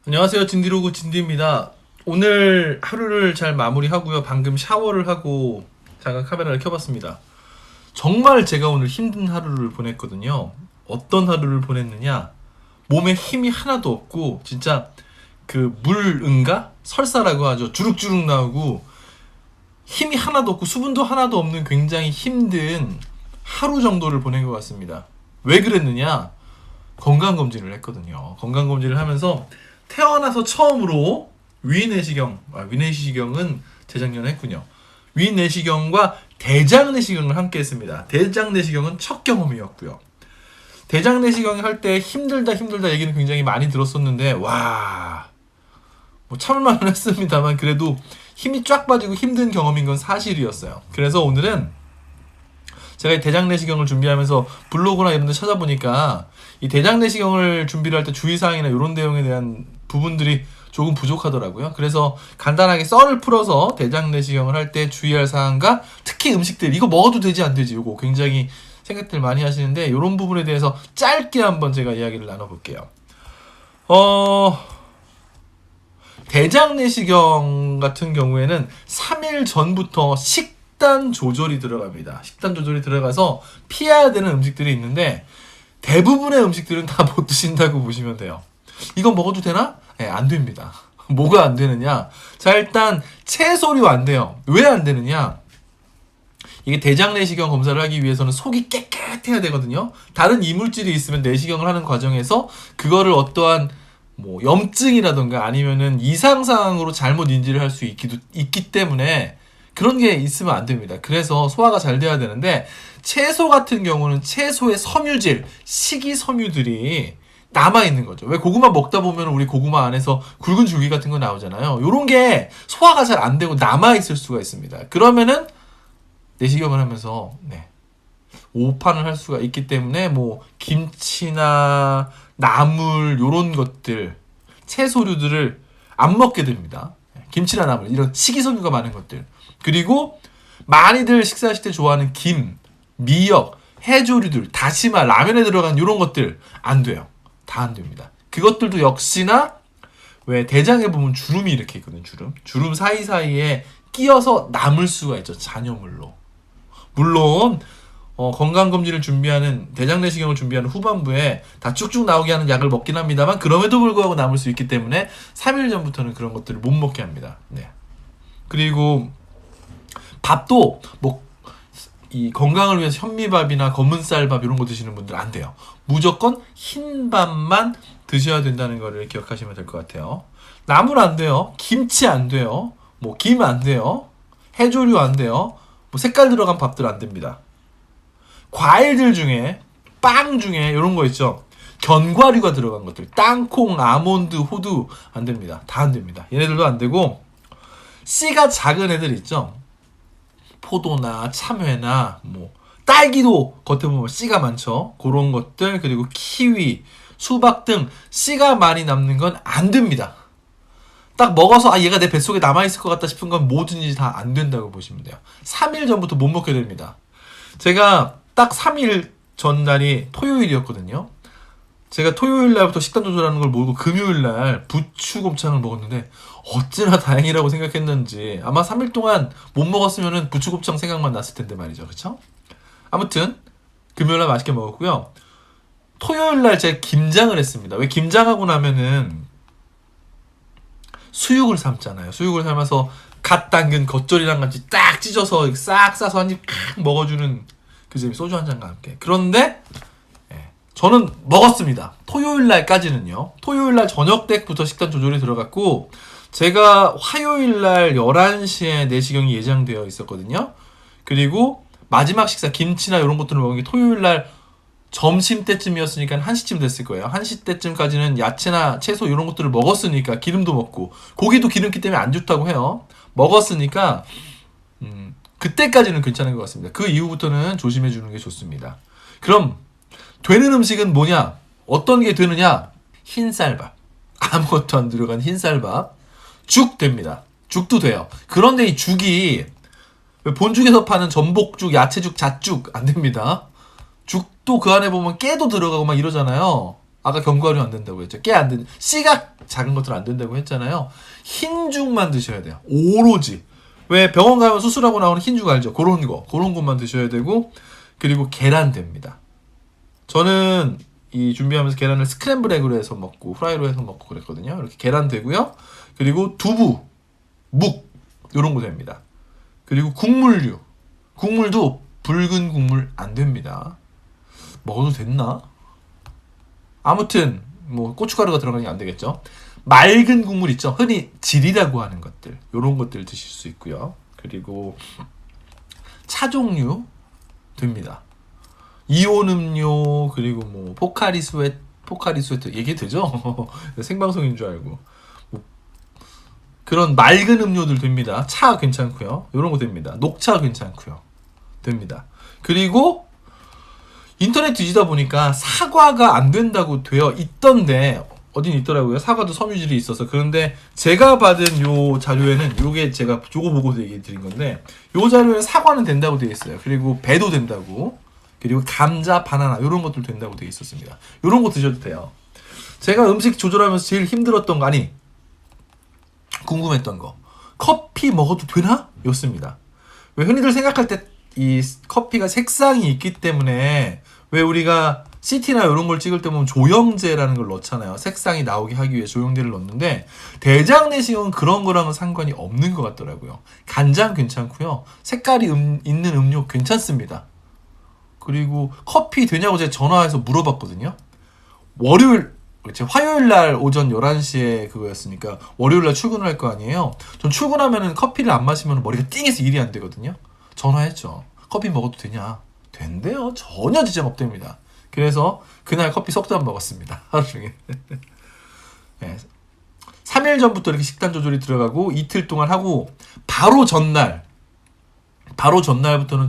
안녕하세요. 진디로그 진디입니다. 오늘 하루를 잘 마무리하고요. 방금 샤워를 하고 잠깐 카메라를 켜봤습니다. 정말 제가 오늘 힘든 하루를 보냈거든요. 어떤 하루를 보냈느냐? 몸에 힘이 하나도 없고 진짜 그 물응가? 설사라고 하죠. 주룩주룩 나오고 힘이 하나도 없고 수분도 하나도 없는 굉장히 힘든 하루 정도를 보낸 것 같습니다. 왜 그랬느냐? 건강검진을 했거든요. 건강검진을 하면서 태어나서 처음으로 위내시경은 재작년에 했군요. 위내시경과 대장내시경을 함께 했습니다. 대장내시경은 첫 경험이었고요. 대장내시경 할 때 힘들다 얘기는 굉장히 많이 들었었는데 뭐 참을만은 했습니다만 그래도 힘이 쫙 빠지고 힘든 경험인 건 사실이었어요. 그래서 오늘은 제가 이 대장내시경을 준비하면서 블로그나 이런 데 찾아보니까 이 대장내시경을 준비를 할 때 주의사항이나 이런 내용에 대한 부분들이 조금 부족하더라고요. 그래서 간단하게 썰을 풀어서 대장내시경을 할 때 주의할 사항과 특히 음식들 이거 먹어도 되지 안 되지 이거 굉장히 생각들 많이 하시는데 이런 부분에 대해서 짧게 한번 제가 이야기를 나눠볼게요. 대장내시경 같은 경우에는 3일 전부터 식단 조절이 들어갑니다. 식단 조절이 들어가서 피해야 되는 음식들이 있는데 대부분의 음식들은 다 못 드신다고 보시면 돼요. 이거 먹어도 되나? 네, 안 됩니다. 뭐가 안 되느냐? 자, 일단 채소류 안 돼요. 왜 안 되느냐? 이게 대장내시경 검사를 하기 위해서는 속이 깨끗해야 되거든요. 다른 이물질이 있으면 내시경을 하는 과정에서 그거를 어떠한 뭐 염증이라던가 아니면은 이상사항으로 잘못 인지를 할 수 있기 때문에 그런 게 있으면 안 됩니다. 그래서 소화가 잘 돼야 되는데 채소 같은 경우는 채소의 섬유질, 식이섬유들이 남아있는 거죠. 왜 고구마 먹다 보면 우리 고구마 안에서 굵은 줄기 같은 거 나오잖아요. 요런 게 소화가 잘 안 되고 남아있을 수가 있습니다. 그러면은 내시경을 하면서 오판을 할 수가 있기 때문에 뭐 김치나 나물 요런 것들 채소류들을 안 먹게 됩니다. 김치나 나물 이런 식이섬유가 많은 것들 그리고 많이들 식사하실 때 좋아하는 김, 미역, 해조류들, 다시마, 라면에 들어간 이런 것들 안 돼요. 다 안 됩니다. 그것들도 역시나 왜 대장에 보면 주름이 이렇게 있거든요. 주름 사이사이에 끼어서 남을 수가 있죠. 잔여물로. 물론 건강검진을 준비하는 대장내시경을 준비하는 후반부에 다 쭉쭉 나오게 하는 약을 먹긴 합니다만 그럼에도 불구하고 남을 수 있기 때문에 3일 전부터는 그런 것들을 못 먹게 합니다. 네. 그리고 밥도 뭐 이 건강을 위해서 현미밥이나 검은쌀밥 이런 거 드시는 분들 안 돼요. 무조건 흰밥만 드셔야 된다는 거를 기억하시면 될 것 같아요. 나물 안 돼요. 김치 안 돼요. 뭐 김 안 돼요. 해조류 안 돼요. 뭐 색깔 들어간 밥들 안 됩니다. 과일들 중에 빵 중에 이런 거 있죠. 견과류가 들어간 것들 땅콩, 아몬드, 호두 안 됩니다. 다 안 됩니다. 얘네들도 안 되고 씨가 작은 애들 있죠. 포도나 참외나 뭐 딸기도 겉에 보면 씨가 많죠. 그런 것들 그리고 키위, 수박 등 씨가 많이 남는 건 안 됩니다. 딱 먹어서 얘가 내 뱃속에 남아있을 것 같다 싶은 건 뭐든지 다 안 된다고 보시면 돼요. 3일 전부터 못 먹게 됩니다. 제가 딱 3일 전날이 토요일이었거든요. 제가 토요일 날부터 식단 조절하는 걸 모르고 금요일 날 부추곱창을 먹었는데 어찌나 다행이라고 생각했는지 아마 3일 동안 못 먹었으면은 부추곱창 생각만 났을 텐데 말이죠. 그쵸? 아무튼 금요일 날 맛있게 먹었고요. 토요일 날 제가 김장을 했습니다. 왜 김장하고 나면은 수육을 삶잖아요. 수육을 삶아서 갓 담근 겉절이랑 같이 딱 찢어서 싹 싸서 한 입 먹어주는 그 재미 소주 한 잔과 함께. 그런데 저는 먹었습니다. 토요일 날까지는요. 토요일 날 저녁 때부터 식단 조절이 들어갔고 제가 화요일 날 11시에 내시경이 예정되어 있었거든요. 그리고 마지막 식사 김치나 이런 것들을 먹은 게 토요일 날 점심 때쯤이었으니까 1시쯤 됐을 거예요. 1시 때쯤까지는 야채나 채소 이런 것들을 먹었으니까 기름도 먹고 고기도 기름기 때문에 안 좋다고 해요. 먹었으니까 그때까지는 괜찮은 것 같습니다. 그 이후부터는 조심해 주는 게 좋습니다. 그럼 되는 음식은 뭐냐? 어떤 게 되느냐? 흰쌀밥. 아무것도 안 들어간 흰쌀밥. 죽 됩니다. 죽도 돼요. 그런데 이 죽이 본죽에서 파는 전복죽, 야채죽, 잣죽 안 됩니다. 죽도 그 안에 보면 깨도 들어가고 막 이러잖아요. 아까 견과류 안 된다고 했죠. 깨 안 된, 씨가 작은 것들 안 된다고 했잖아요. 흰죽만 드셔야 돼요. 오로지. 왜 병원 가면 수술하고 나오는 흰죽 알죠? 그런 것만 드셔야 되고, 그리고 계란 됩니다. 저는 이 준비하면서 계란을 스크램블 에그로 해서 먹고 후라이로 해서 먹고 그랬거든요. 이렇게 계란 되고요. 그리고 두부, 묵 이런 거 됩니다. 그리고 국물류. 국물도 붉은 국물 안 됩니다. 먹어도 됐나? 아무튼 뭐 고춧가루가 들어가는 게 안 되겠죠. 맑은 국물 있죠. 흔히 질이라고 하는 것들. 이런 것들 드실 수 있고요. 그리고 차 종류 됩니다. 이온 음료 그리고 뭐 포카리 스웨트 얘기 되죠? 생방송인 줄 알고 뭐 그런 맑은 음료들 됩니다. 차 괜찮고요. 이런 거 됩니다. 녹차 괜찮고요. 됩니다. 그리고 인터넷 뒤지다 보니까 사과가 안 된다고 되어 있던데 어딘 있더라고요. 사과도 섬유질이 있어서. 그런데 제가 받은 요 자료에는 요게 제가 요거 보고서 얘기 드린 건데 요 자료에 사과는 된다고 되어 있어요. 그리고 배도 된다고. 그리고 감자, 바나나 이런 것들 된다고 되어 있었습니다. 이런 거 드셔도 돼요. 제가 음식 조절하면서 제일 힘들었던 거 아니 궁금했던 거 커피 먹어도 되나? 였습니다. 왜 흔히들 생각할 때 이 커피가 색상이 있기 때문에 왜 우리가 CT나 이런 걸 찍을 때 보면 조영제라는 걸 넣잖아요. 색상이 나오게 하기 위해 조영제를 넣는데 대장 내시경은 그런 거랑은 상관이 없는 것 같더라고요. 간장 괜찮고요. 색깔이 있는 음료 괜찮습니다. 그리고 커피 되냐고 제가 전화해서 물어봤거든요. 화요일 날 오전 11시에 그거였으니까 월요일 날 출근을 할 거 아니에요. 전 출근하면은 커피를 안 마시면 머리가 띵해서 일이 안 되거든요. 전화했죠. 커피 먹어도 되냐? 된대요. 전혀 지장 없답니다. 그래서 그날 커피 석 잔 먹었습니다. 하루 종일. 네. 3일 전부터 이렇게 식단 조절이 들어가고 이틀 동안 하고 바로 전날부터는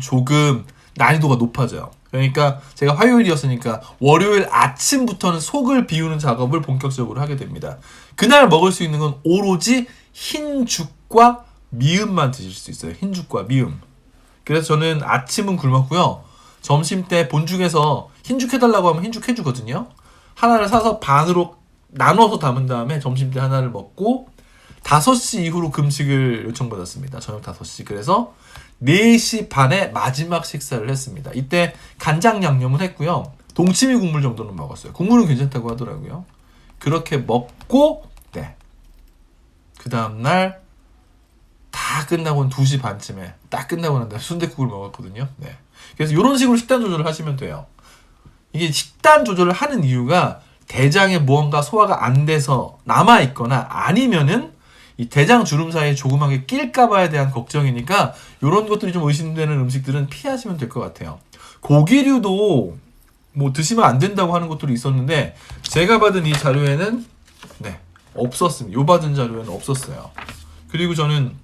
조금 난이도가 높아져요. 그러니까 제가 화요일이었으니까 월요일 아침부터는 속을 비우는 작업을 본격적으로 하게 됩니다. 그날 먹을 수 있는 건 오로지 흰죽과 미음만 드실 수 있어요. 흰죽과 미음. 그래서 저는 아침은 굶었고요. 점심 때 본죽에서 흰죽 해달라고 하면 흰죽 해주거든요. 하나를 사서 반으로 나눠서 담은 다음에 점심 때 하나를 먹고 5시 이후로 금식을 요청받았습니다. 저녁 5시. 그래서 4시 반에 마지막 식사를 했습니다. 이때 간장 양념을 했고요. 동치미 국물 정도는 먹었어요. 국물은 괜찮다고 하더라고요. 그렇게 먹고 네. 그 다음날 다 끝나고 2시 반쯤에 딱 끝나고 난 다음에 순댓국을 먹었거든요. 네. 그래서 이런 식으로 식단 조절을 하시면 돼요. 이게 식단 조절을 하는 이유가 대장에 무언가 소화가 안 돼서 남아있거나 아니면은 이 대장 주름 사이에 조그맣게 낄까봐에 대한 걱정이니까 이런 것들이 좀 의심되는 음식들은 피하시면 될 것 같아요. 고기류도 뭐 드시면 안 된다고 하는 것들이 있었는데 제가 받은 이 자료에는 네, 없었습니다. 요 받은 자료에는 없었어요. 그리고 저는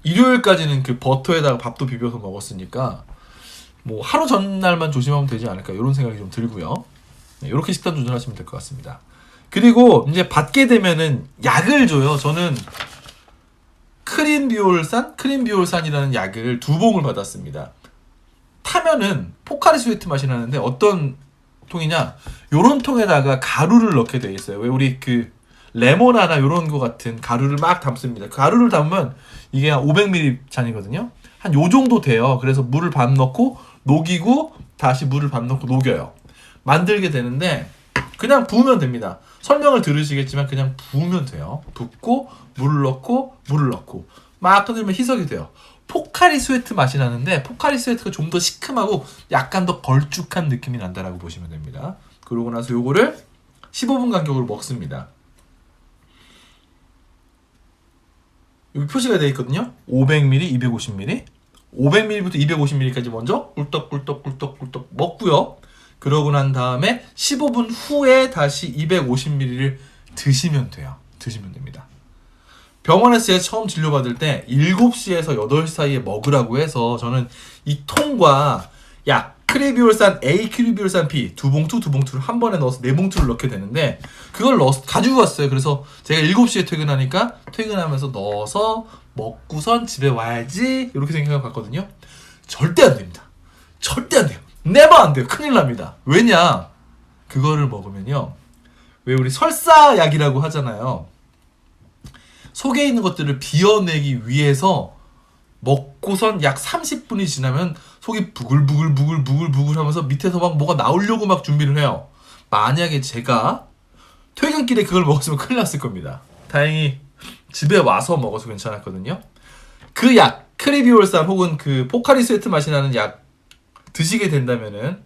일요일까지는 그 버터에다가 밥도 비벼서 먹었으니까 뭐 하루 전날만 조심하면 되지 않을까 이런 생각이 좀 들고요. 네, 이렇게 식단 조절하시면 될 것 같습니다. 그리고 이제 받게 되면은 약을 줘요. 저는 크림비올산이라는 약을 2봉을 받았습니다. 타면은 포카리 스웨트 맛이 나는데 어떤 통이냐? 요런 통에다가 가루를 넣게 돼 있어요. 왜 우리 그 레모나나 요런 거 같은 가루를 막 담습니다. 가루를 담으면 이게 한 500ml 잔이거든요. 한 요 정도 돼요. 그래서 물을 반 넣고 녹이고 다시 물을 반 넣고 녹여요. 만들게 되는데 그냥 부으면 됩니다. 설명을 들으시겠지만 그냥 부으면 돼요. 붓고 물을 넣고 막 흔들면 희석이 돼요. 포카리 스웨트 맛이 나는데 포카리 스웨트가 좀 더 시큼하고 약간 더 걸쭉한 느낌이 난다라고 보시면 됩니다. 그러고 나서 요거를 15분 간격으로 먹습니다. 여기 표시가 되어 있거든요. 500ml, 250ml. 500ml부터 250ml까지 먼저 꿀떡꿀떡 먹고요. 그러고 난 다음에 15분 후에 다시 250ml를 드시면 돼요. 드시면 됩니다. 병원에서 제가 처음 진료받을 때 7시에서 8시 사이에 먹으라고 해서 저는 이 통과 크리비올산 A, 크리비올산 B 두 봉투를 한 번에 넣어서 4봉투를 넣게 되는데 그걸 가지고 왔어요. 그래서 제가 7시에 퇴근하니까 퇴근하면서 넣어서 먹고선 집에 와야지 이렇게 생각하고 갔거든요. 절대 안 됩니다. 절대 안 돼요. never 안 돼요. 큰일 납니다. 왜냐? 그거를 먹으면요. 왜 우리 설사약이라고 하잖아요. 속에 있는 것들을 비워내기 위해서 먹고선 약 30분이 지나면 속이 부글부글 하면서 밑에서 막 뭐가 나오려고 막 준비를 해요. 만약에 제가 퇴근길에 그걸 먹었으면 큰일 났을 겁니다. 다행히 집에 와서 먹어서 괜찮았거든요. 그 약, 크리비올산 혹은 그 포카리 스웨트 맛이 나는 약 드시게 된다면은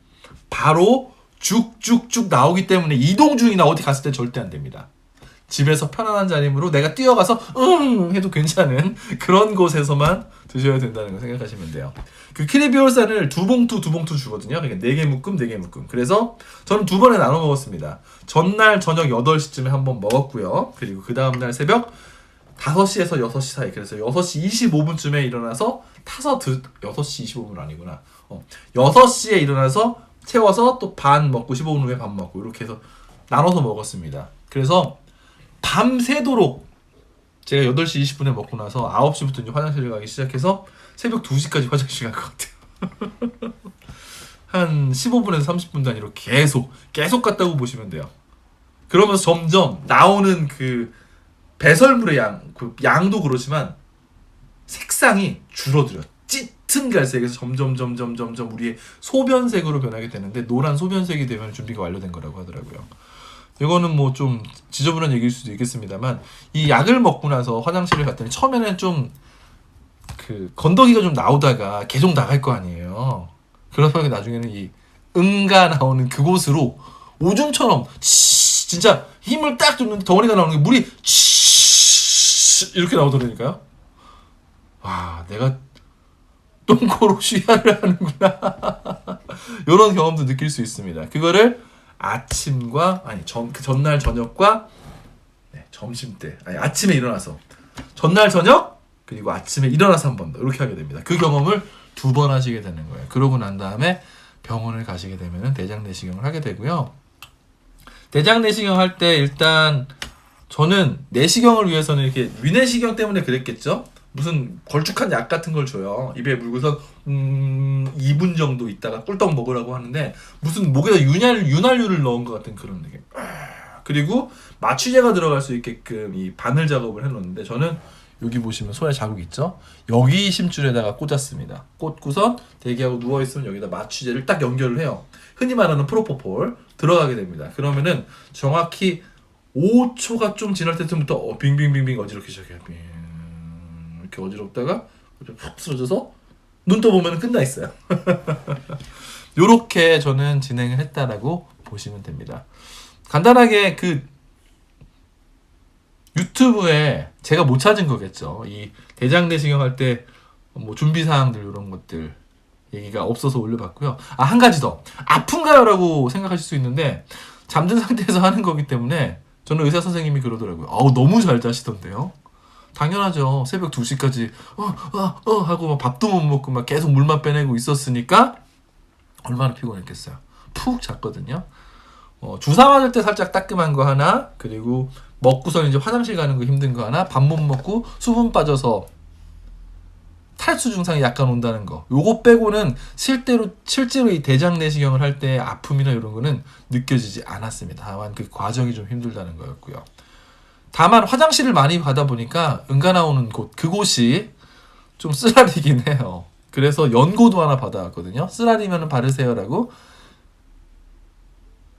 바로 쭉쭉쭉 나오기 때문에 이동 중이나 어디 갔을 때 절대 안 됩니다. 집에서 편안한 자리로 내가 뛰어가서 해도 괜찮은 그런 곳에서만 드셔야 된다는 거 생각하시면 돼요. 그 크리비올산을 두 봉투 주거든요. 그러니까 4개 묶음, 4개 묶음. 그래서 저는 2번에 나눠 먹었습니다. 전날 저녁 8시쯤에 한번 먹었고요. 그리고 그 다음날 새벽 5시에서 6시 사이. 그래서 6시 25분쯤에 일어나서 타서 6시 25분 아니구나. 6시에 일어나서 채워서 또 반 먹고 15분 후에 반 먹고 이렇게 해서 나눠서 먹었습니다. 그래서 밤새도록 제가 8시 20분에 먹고 나서 9시부터 이제 화장실을 가기 시작해서 새벽 2시까지 화장실 갈 것 같아요. 한 15분에서 30분 단위로 계속 갔다고 보시면 돼요. 그러면서 점점 나오는 그 배설물의 그 양도 그렇지만 색상이 줄어들어요. 짙은 갈색에서 점점 우리의 소변색으로 변하게 되는데 노란 소변색이 되면 준비가 완료된 거라고 하더라고요. 이거는 뭐 좀 지저분한 얘기일 수도 있겠습니다만 이 약을 먹고 나서 화장실을 갔더니 처음에는 좀 그 건더기가 좀 나오다가 계속 나갈 거 아니에요. 그러다가 나중에는 이 응가 나오는 그곳으로 오줌처럼 진짜 힘을 딱 줬는데 덩어리가 나오는 게 물이 이렇게 나오더라니까요. 와, 내가 똥꼬로 쉬야를 하는구나. 이런 경험도 느낄 수 있습니다. 그거를 아침과 그 전날 저녁과 점심 때 아침에 일어나서 전날 저녁 그리고 아침에 일어나서 한 번 더 이렇게 하게 됩니다. 그 경험을 2번 하시게 되는 거예요. 그러고 난 다음에 병원을 가시게 되면 대장 내시경을 하게 되고요. 대장 내시경 할 때 일단 저는 내시경을 위해서는 이렇게 위내시경 때문에 그랬겠죠. 무슨 걸쭉한 약 같은 걸 줘요. 입에 물고서 2분 정도 있다가 꿀떡 먹으라고 하는데 무슨 목에다 윤활유를 넣은 것 같은 그런 느낌. 그리고 마취제가 들어갈 수 있게끔 이 바늘 작업을 해놓는데 저는 여기 보시면 손에 자국 있죠? 여기 심줄에다가 꽂았습니다. 꽂고선 대기하고 누워있으면 여기다 마취제를 딱 연결을 해요. 흔히 말하는 프로포폴 들어가게 됩니다. 그러면은 정확히 5초가 좀 지날 때부터 빙빙빙빙 어지럽기 시작해요. 이렇게 어지럽다가 푹 쓰러져서 눈 떠보면 끝나 있어요. 요렇게 저는 진행을 했다라고 보시면 됩니다. 간단하게 그 유튜브에 제가 못 찾은 거겠죠. 이 대장 내시경 할 때 뭐 준비 사항들 이런 것들 얘기가 없어서 올려봤고요. 한 가지 더 아픈가요라고 생각하실 수 있는데 잠든 상태에서 하는 거기 때문에 저는 의사 선생님이 그러더라고요. 너무 잘 자시던데요. 당연하죠. 새벽 2시까지 하고 막 밥도 못 먹고 막 계속 물만 빼내고 있었으니까 얼마나 피곤했겠어요. 푹 잤거든요. 주사 맞을 때 살짝 따끔한 거 하나, 그리고 먹고서 이제 화장실 가는 거 힘든 거 하나, 밥 못 먹고 수분 빠져서 탈수 증상이 약간 온다는 거. 요거 빼고는 실제로 이 대장 내시경을 할 때 아픔이나 이런 거는 느껴지지 않았습니다. 다만 그 과정이 좀 힘들다는 거였고요. 다만 화장실을 많이 가다 보니까 응가 나오는 그곳이 좀 쓰라리긴 해요. 그래서 연고도 하나 받아왔거든요. 쓰라리면 바르세요라고.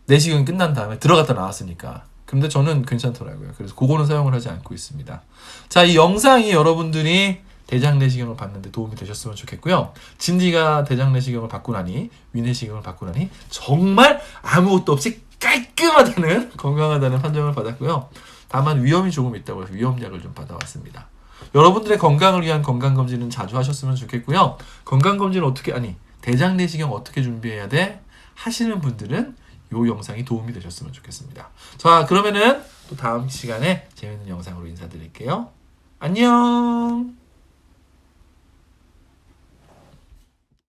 내시경이 끝난 다음에 들어갔다 나왔으니까. 근데 저는 괜찮더라고요. 그래서 그거는 사용을 하지 않고 있습니다. 자, 이 영상이 여러분들이 대장 내시경을 받는데 도움이 되셨으면 좋겠고요. 진디가 대장 내시경을 받고 나니, 위내시경을 받고 나니 정말 아무것도 없이 깔끔하다는, 건강하다는 판정을 받았고요. 다만 위험이 조금 있다고 해서 위험약을 좀 받아왔습니다. 여러분들의 건강을 위한 건강검진은 자주 하셨으면 좋겠고요. 건강검진은 대장 내시경 어떻게 준비해야 돼? 하시는 분들은 이 영상이 도움이 되셨으면 좋겠습니다. 자, 그러면은 또 다음 시간에 재밌는 영상으로 인사드릴게요. 안녕!